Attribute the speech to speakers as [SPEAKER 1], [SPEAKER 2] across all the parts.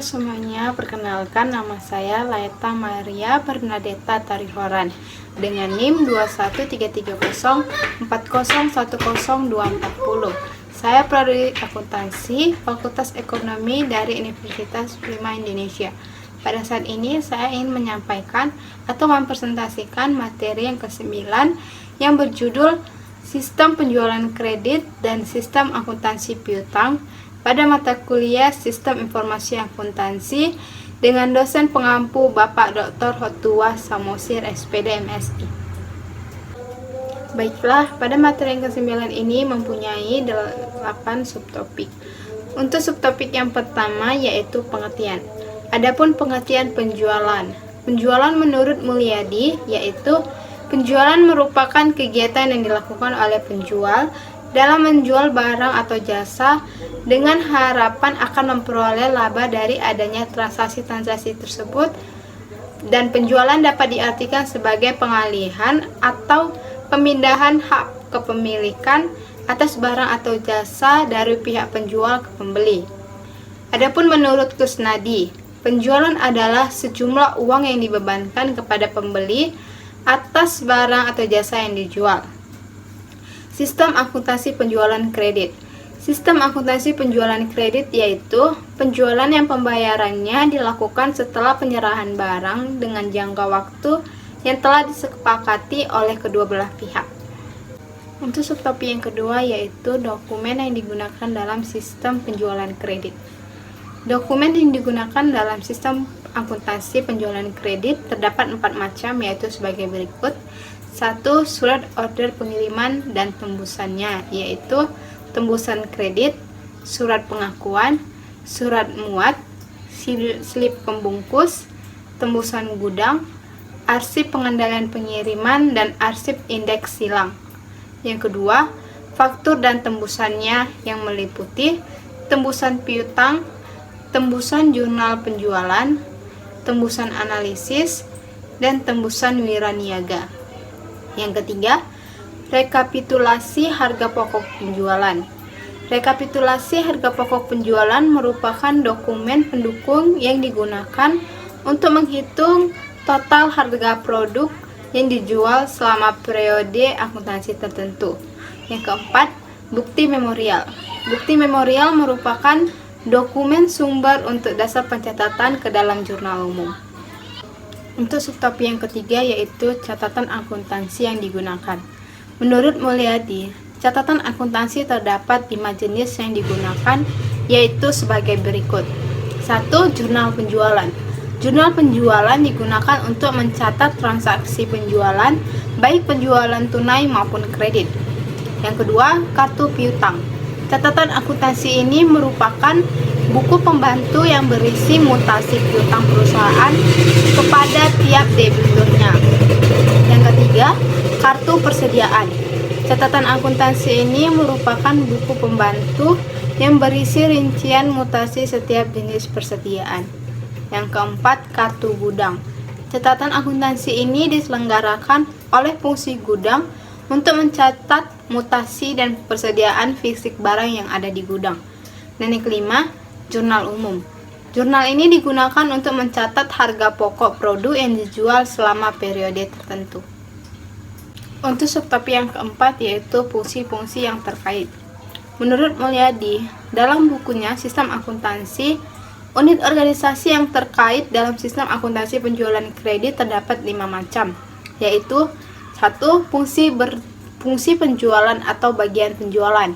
[SPEAKER 1] Halo semuanya, perkenalkan nama saya Laeta Maria Bernadetta Tarihoran dengan NIM 2133040100240. Saya prodi akuntansi Fakultas Ekonomi dari Universitas 5 Indonesia. Pada saat ini saya ingin menyampaikan atau mempresentasikan materi yang ke-9 yang berjudul Sistem Penjualan Kredit dan Sistem Akuntansi Piutang pada mata kuliah Sistem Informasi Akuntansi dengan dosen pengampu Bapak Dr. Hotua Samosir SPD MSI. Baiklah, pada materi yang ke-9 ini mempunyai 8 subtopik. Untuk subtopik yang pertama yaitu pengertian. Adapun pengertian penjualan. Penjualan menurut Mulyadi yaitu penjualan merupakan kegiatan yang dilakukan oleh penjual dalam menjual barang atau jasa dengan harapan akan memperoleh laba dari adanya transaksi-transaksi tersebut, dan penjualan dapat diartikan sebagai pengalihan atau pemindahan hak kepemilikan atas barang atau jasa dari pihak penjual ke pembeli. Adapun menurut Kusnadi, penjualan adalah sejumlah uang yang dibebankan kepada pembeli atas barang atau jasa yang dijual. Sistem akuntansi penjualan kredit. Sistem akuntansi penjualan kredit yaitu penjualan yang pembayarannya dilakukan setelah penyerahan barang dengan jangka waktu yang telah disepakati oleh kedua belah pihak. Untuk subtopik yang kedua yaitu dokumen yang digunakan dalam sistem penjualan kredit. Dokumen yang digunakan dalam sistem akuntansi penjualan kredit terdapat 4 macam, yaitu sebagai berikut. 1. Surat order pengiriman dan tembusannya, yaitu tembusan kredit, surat pengakuan, surat muat, slip pembungkus, tembusan gudang, arsip pengendalian pengiriman, dan arsip indeks silang. Yang kedua, faktur dan tembusannya yang meliputi tembusan piutang, tembusan jurnal penjualan, tembusan analisis, dan tembusan wiraniaga. Yang ketiga, rekapitulasi harga pokok penjualan. Rekapitulasi harga pokok penjualan merupakan dokumen pendukung yang digunakan untuk menghitung total harga produk yang dijual selama periode akuntansi tertentu. Yang keempat, bukti memorial. Bukti memorial merupakan dokumen sumber untuk dasar pencatatan ke dalam jurnal umum. Untuk subtopik yang ketiga yaitu catatan akuntansi yang digunakan. Menurut Mulyadi, catatan akuntansi terdapat 5 jenis yang digunakan, yaitu sebagai berikut. 1. Jurnal penjualan. Jurnal penjualan digunakan untuk mencatat transaksi penjualan, baik penjualan tunai maupun kredit. Yang kedua, kartu piutang. Catatan akuntansi ini merupakan buku pembantu yang berisi mutasi piutang perusahaan kepada tiap debiturnya. Yang ketiga, kartu persediaan. Catatan akuntansi ini merupakan buku pembantu yang berisi rincian mutasi setiap jenis persediaan. Yang keempat, kartu gudang. Catatan akuntansi ini diselenggarakan oleh fungsi gudang untuk mencatat mutasi dan persediaan fisik barang yang ada di gudang. Dan yang kelima, jurnal umum. Jurnal ini digunakan untuk mencatat harga pokok produk yang dijual selama periode tertentu. Untuk subtopik yang keempat yaitu fungsi-fungsi yang terkait. Menurut Mulyadi, dalam bukunya Sistem Akuntansi, unit organisasi yang terkait dalam sistem akuntansi penjualan kredit terdapat 5 macam, yaitu 1. Fungsi penjualan atau bagian penjualan.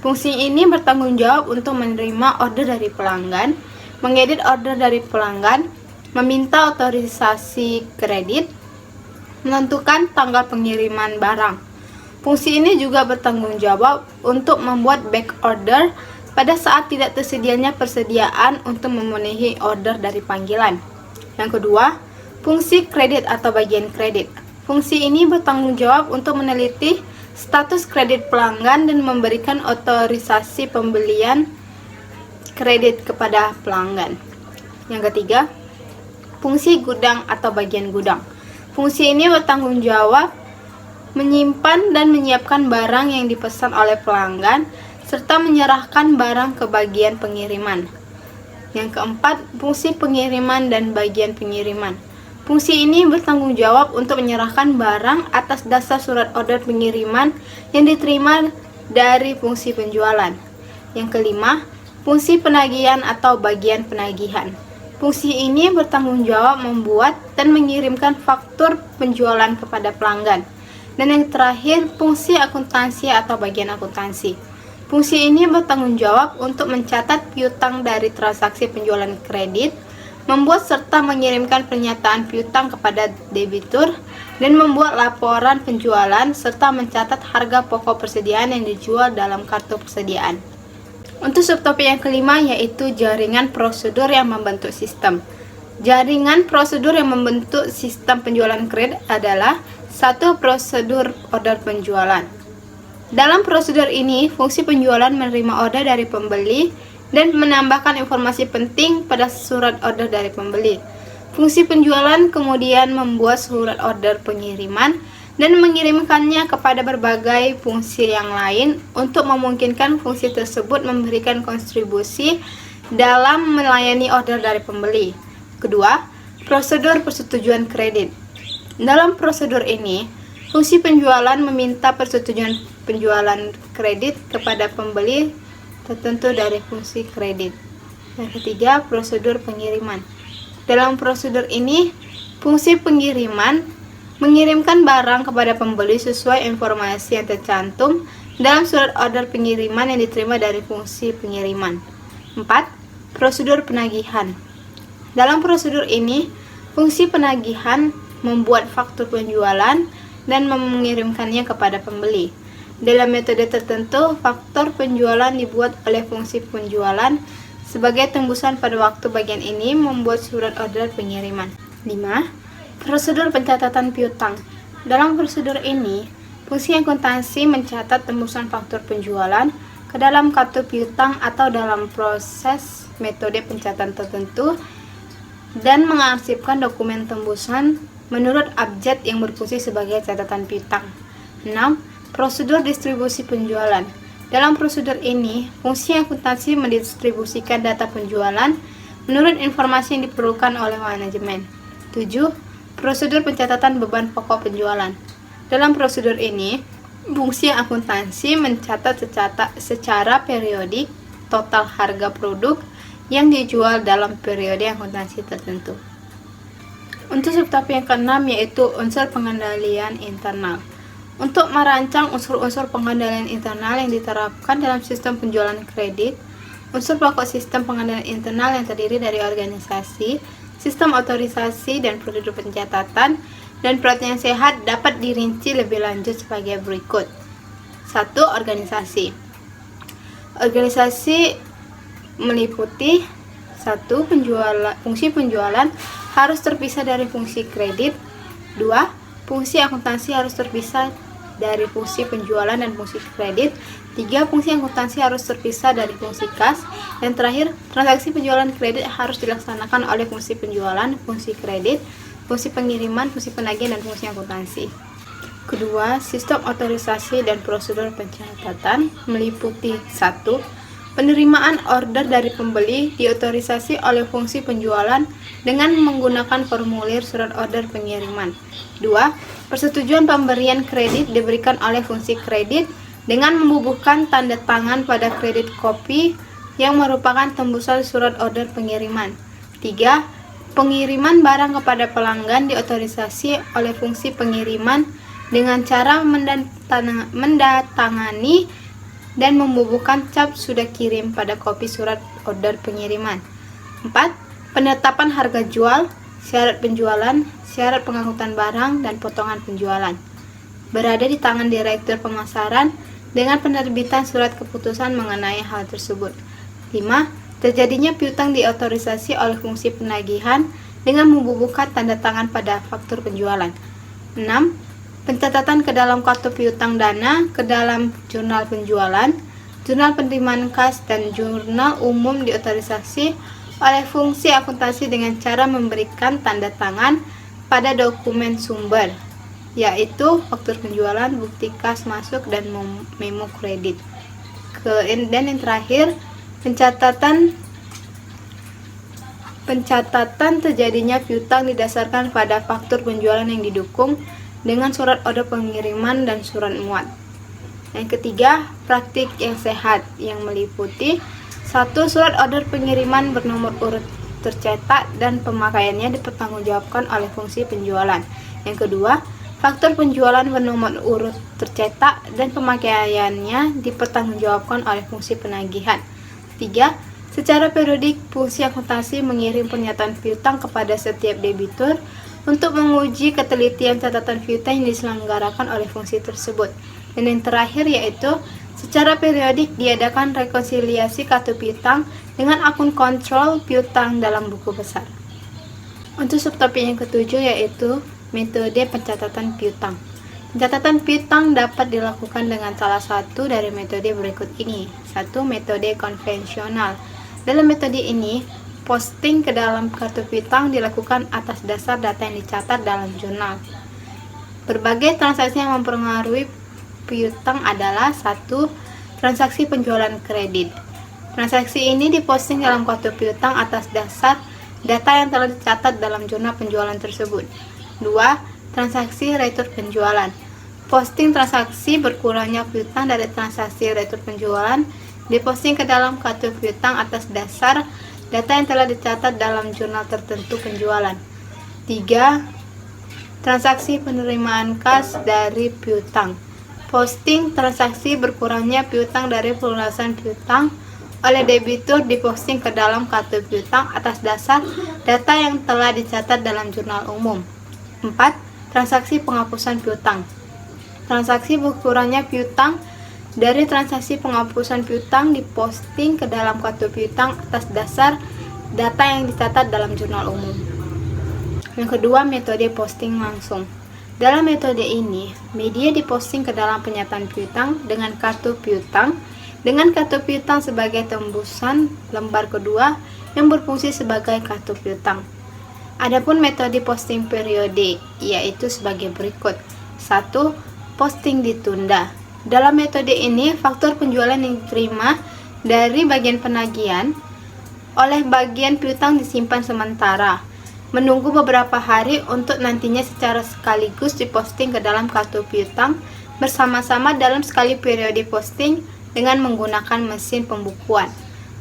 [SPEAKER 1] Fungsi ini bertanggung jawab untuk menerima order dari pelanggan, mengedit order dari pelanggan, meminta otorisasi kredit, menentukan tanggal pengiriman barang. Fungsi ini juga bertanggung jawab untuk membuat back order pada saat tidak tersedianya persediaan untuk memenuhi order dari panggilan. Yang kedua, fungsi kredit atau bagian kredit. Fungsi ini bertanggung jawab untuk meneliti status kredit pelanggan dan memberikan otorisasi pembelian kredit kepada pelanggan. Yang ketiga, fungsi gudang atau bagian gudang. Fungsi ini bertanggung jawab menyimpan dan menyiapkan barang yang dipesan oleh pelanggan serta menyerahkan barang ke bagian pengiriman. Yang keempat, fungsi pengiriman dan bagian pengiriman. Fungsi ini bertanggung jawab untuk menyerahkan barang atas dasar surat order pengiriman yang diterima dari fungsi penjualan. Yang kelima, fungsi penagihan atau bagian penagihan. Fungsi ini bertanggung jawab membuat dan mengirimkan faktur penjualan kepada pelanggan. Dan yang terakhir, fungsi akuntansi atau bagian akuntansi. Fungsi ini bertanggung jawab untuk mencatat piutang dari transaksi penjualan kredit, membuat serta mengirimkan pernyataan piutang kepada debitur, dan membuat laporan penjualan serta mencatat harga pokok persediaan yang dijual dalam kartu persediaan. Untuk subtopik yang kelima yaitu jaringan prosedur yang membentuk sistem. Jaringan prosedur yang membentuk sistem penjualan kredit adalah satu prosedur order penjualan. Dalam prosedur ini, fungsi penjualan menerima order dari pembeli dan menambahkan informasi penting pada surat order dari pembeli. Fungsi penjualan kemudian membuat surat order pengiriman dan mengirimkannya kepada berbagai fungsi yang lain untuk memungkinkan fungsi tersebut memberikan kontribusi dalam melayani order dari pembeli. Kedua, prosedur persetujuan kredit. Dalam prosedur ini, fungsi penjualan meminta persetujuan penjualan kredit kepada pembeli tertentu dari fungsi kredit. Yang ketiga, prosedur pengiriman. Dalam prosedur ini, fungsi pengiriman mengirimkan barang kepada pembeli sesuai informasi yang tercantum dalam surat order pengiriman yang diterima dari fungsi pengiriman. 4. Prosedur penagihan. Dalam prosedur ini, fungsi penagihan membuat faktur penjualan dan mengirimkannya kepada pembeli. Dalam metode tertentu, faktur penjualan dibuat oleh fungsi penjualan sebagai tembusan pada waktu bagian ini membuat surat order pengiriman. 5. Prosedur pencatatan piutang. Dalam prosedur ini, fungsi akuntansi mencatat tembusan faktur penjualan ke dalam kartu piutang atau dalam proses metode pencatatan tertentu dan mengarsipkan dokumen tembusan menurut abjad yang berfungsi sebagai catatan piutang. 6. Prosedur distribusi penjualan. Dalam prosedur ini, fungsi akuntansi mendistribusikan data penjualan menurut informasi yang diperlukan oleh manajemen. 7. Prosedur pencatatan beban pokok penjualan. Dalam prosedur ini, fungsi akuntansi mencatat secara periodik total harga produk yang dijual dalam periode akuntansi tertentu. Untuk subtopik yang keenam yaitu unsur pengendalian internal. Untuk merancang unsur-unsur pengendalian internal yang diterapkan dalam sistem penjualan kredit, unsur pokok sistem pengendalian internal yang terdiri dari organisasi, sistem otorisasi, dan prosedur pencatatan, dan pelatihan sehat dapat dirinci lebih lanjut sebagai berikut. 1. Organisasi. Organisasi meliputi 1. Fungsi penjualan harus terpisah dari fungsi kredit. 2. Fungsi akuntansi harus terpisah dari fungsi penjualan dan fungsi kredit. 3. Fungsi akuntansi harus terpisah dari fungsi kas. Dan terakhir, transaksi penjualan kredit harus dilaksanakan oleh fungsi penjualan, fungsi kredit, fungsi pengiriman, fungsi penagihan, dan fungsi akuntansi. Kedua, sistem otorisasi dan prosedur pencatatan meliputi 1. Penerimaan order dari pembeli diotorisasi oleh fungsi penjualan dengan menggunakan formulir surat order pengiriman. 2. Persetujuan pemberian kredit diberikan oleh fungsi kredit dengan membubuhkan tanda tangan pada kredit kopi yang merupakan tembusan surat order pengiriman. 3. Pengiriman barang kepada pelanggan diotorisasi oleh fungsi pengiriman dengan cara mendatangani dan membubuhkan cap sudah kirim pada kopi surat order pengiriman. 4. Penetapan harga jual, syarat penjualan, syarat pengangkutan barang, dan potongan penjualan berada di tangan Direktur Pemasaran dengan penerbitan surat keputusan mengenai hal tersebut. 5. Terjadinya piutang diotorisasi oleh fungsi penagihan dengan membubuhkan tanda tangan pada faktur penjualan. 6. Pencatatan ke dalam kartu piutang dana, ke dalam jurnal penjualan, jurnal penerimaan kas, dan jurnal umum diotorisasi oleh fungsi akuntansi dengan cara memberikan tanda tangan pada dokumen sumber, yaitu faktur penjualan, bukti kas masuk, dan memo kredit. Dan yang terakhir, pencatatan Pencatatan terjadinya piutang didasarkan pada faktur penjualan yang didukung dengan surat order pengiriman dan surat muat. Yang ketiga, praktik yang sehat yang meliputi 1. Surat order pengiriman bernomor urut tercetak dan pemakaiannya dipertanggungjawabkan oleh fungsi penjualan. Yang kedua, faktur penjualan bernomor urut tercetak dan pemakaiannya dipertanggungjawabkan oleh fungsi penagihan. 3. Secara periodik, fungsi akuntansi mengirim pernyataan piutang kepada setiap debitur untuk menguji ketelitian catatan piutang yang diselenggarakan oleh fungsi tersebut. Dan yang terakhir yaitu, secara periodik diadakan rekonsiliasi kartu piutang dengan akun kontrol piutang dalam buku besar. Untuk subtopik yang ketujuh yaitu metode pencatatan piutang. Pencatatan piutang dapat dilakukan dengan salah satu dari metode berikut ini. 1. Metode konvensional. Dalam metode ini, posting ke dalam kartu piutang dilakukan atas dasar data yang dicatat dalam jurnal. Berbagai transaksi yang mempengaruhi piutang adalah 1. Transaksi penjualan kredit. Transaksi ini diposting dalam kartu piutang atas dasar data yang telah dicatat dalam jurnal penjualan tersebut. 2. Transaksi retur penjualan. Posting transaksi berkurangnya piutang dari transaksi retur penjualan diposting ke dalam kartu piutang atas dasar data yang telah dicatat dalam jurnal tertentu penjualan. 3. Transaksi penerimaan kas dari piutang. Posting transaksi berkurangnya piutang dari pelunasan piutang oleh debitur diposting ke dalam kartu piutang atas dasar data yang telah dicatat dalam jurnal umum. 4. Transaksi penghapusan piutang. Transaksi berkurangnya piutang dari transaksi penghapusan piutang diposting ke dalam kartu piutang atas dasar data yang dicatat dalam jurnal umum. Yang kedua, metode posting langsung. Dalam metode ini, media diposting ke dalam pernyataan piutang dengan kartu piutang sebagai tembusan lembar kedua yang berfungsi sebagai kartu piutang. Adapun metode posting periode yaitu sebagai berikut. 1. Posting ditunda. Dalam metode ini, faktur penjualan yang diterima dari bagian penagihan oleh bagian piutang disimpan sementara, menunggu beberapa hari untuk nantinya secara sekaligus diposting ke dalam kartu piutang bersama-sama dalam sekali periode posting dengan menggunakan mesin pembukuan.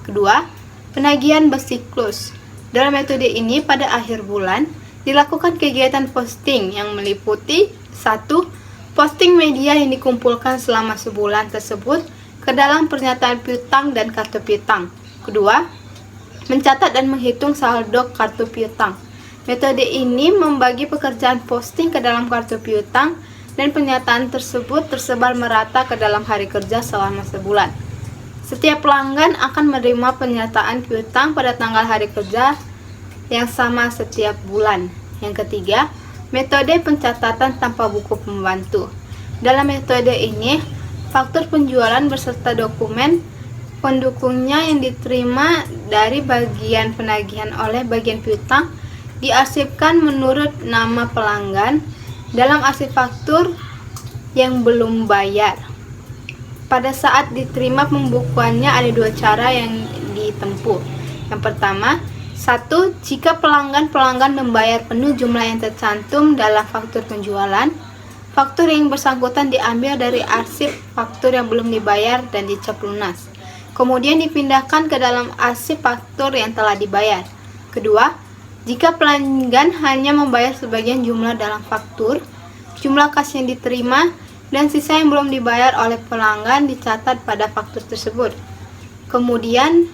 [SPEAKER 1] Kedua, penagihan bersiklus. Dalam metode ini, pada akhir bulan, dilakukan kegiatan posting yang meliputi 1. Posting media yang dikumpulkan selama sebulan tersebut ke dalam pernyataan piutang dan kartu piutang. Kedua, mencatat dan menghitung saldo kartu piutang. Metode ini membagi pekerjaan posting ke dalam kartu piutang dan pernyataan tersebut tersebar merata ke dalam hari kerja selama sebulan. Setiap pelanggan akan menerima pernyataan piutang pada tanggal hari kerja yang sama setiap bulan. Yang ketiga, metode pencatatan tanpa buku pembantu. Dalam metode ini, faktur penjualan beserta dokumen pendukungnya yang diterima dari bagian penagihan oleh bagian piutang diarsipkan menurut nama pelanggan dalam arsip faktur yang belum bayar. Pada saat diterima pembukuannya ada dua cara yang ditempuh. Yang pertama, 1. Jika pelanggan membayar penuh jumlah yang tercantum dalam faktur penjualan, faktur yang bersangkutan diambil dari arsip faktur yang belum dibayar dan dicap lunas. Kemudian dipindahkan ke dalam arsip faktur yang telah dibayar. Kedua, jika pelanggan hanya membayar sebagian jumlah dalam faktur, jumlah kas yang diterima dan sisa yang belum dibayar oleh pelanggan dicatat pada faktur tersebut. Kemudian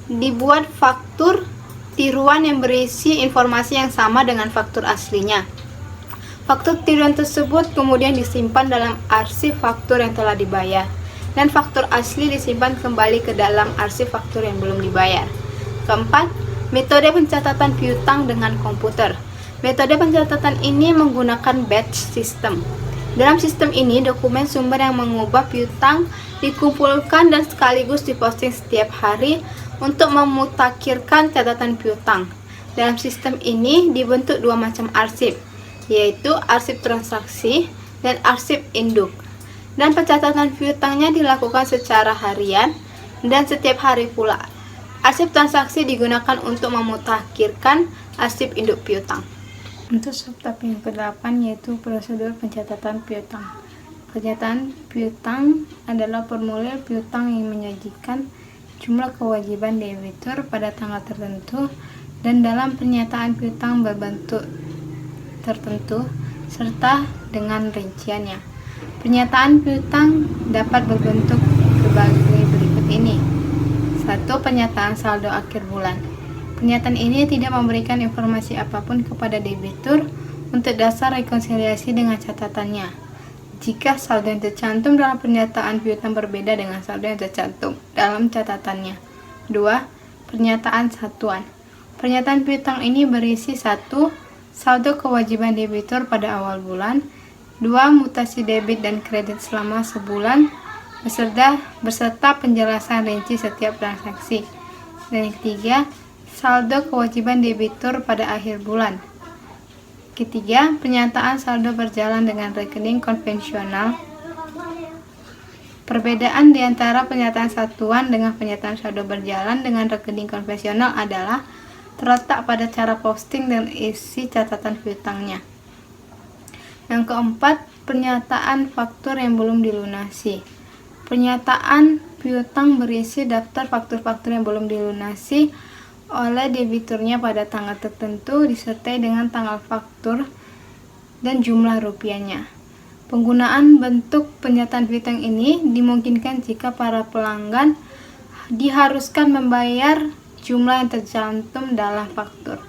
[SPEAKER 1] dibuat faktur tiruan yang berisi informasi yang sama dengan faktur aslinya. Faktur tiruan tersebut kemudian disimpan dalam arsip faktur yang telah dibayar, dan faktur asli disimpan kembali ke dalam arsip faktur yang belum dibayar. Keempat, metode pencatatan piutang dengan komputer. Metode pencatatan ini menggunakan batch system. Dalam sistem ini, dokumen sumber yang mengubah piutang dikumpulkan dan sekaligus diposting setiap hari untuk memutakhirkan catatan piutang. Dalam sistem ini dibentuk dua macam arsip, yaitu arsip transaksi dan arsip induk. Dan pencatatan piutangnya dilakukan secara harian dan setiap hari pula. Arsip transaksi digunakan untuk memutakhirkan arsip induk piutang. Untuk subtopik yang ke-8 yaitu prosedur pencatatan piutang. Pencatat piutang adalah formulir piutang yang menyajikan jumlah kewajiban debitur pada tanggal tertentu dan dalam pernyataan piutang berbentuk tertentu serta dengan rinciannya. Pernyataan piutang dapat berbentuk sebagai berikut ini. 1. Pernyataan saldo akhir bulan. Pernyataan ini tidak memberikan informasi apapun kepada debitur untuk dasar rekonsiliasi dengan catatannya. Jika saldo yang tercantum dalam pernyataan piutang berbeda dengan saldo yang tercantum dalam catatannya. 2. Pernyataan satuan. Pernyataan piutang ini berisi 1. Saldo kewajiban debitur pada awal bulan. 2. Mutasi debit dan kredit selama sebulan beserta penjelasan rinci setiap transaksi. Dan yang ketiga, saldo kewajiban debitur pada akhir bulan. Ketiga, pernyataan saldo berjalan dengan rekening konvensional. Perbedaan di antara pernyataan satuan dengan pernyataan saldo berjalan dengan rekening konvensional adalah terletak pada cara posting dan isi catatan piutangnya. Yang keempat, pernyataan faktur yang belum dilunasi. Pernyataan piutang berisi daftar faktur-faktur yang belum dilunasi oleh debiturnya pada tanggal tertentu disertai dengan tanggal faktur dan jumlah rupiahnya. Penggunaan bentuk pernyataan piutang ini dimungkinkan jika para pelanggan diharuskan membayar jumlah yang tercantum dalam faktur.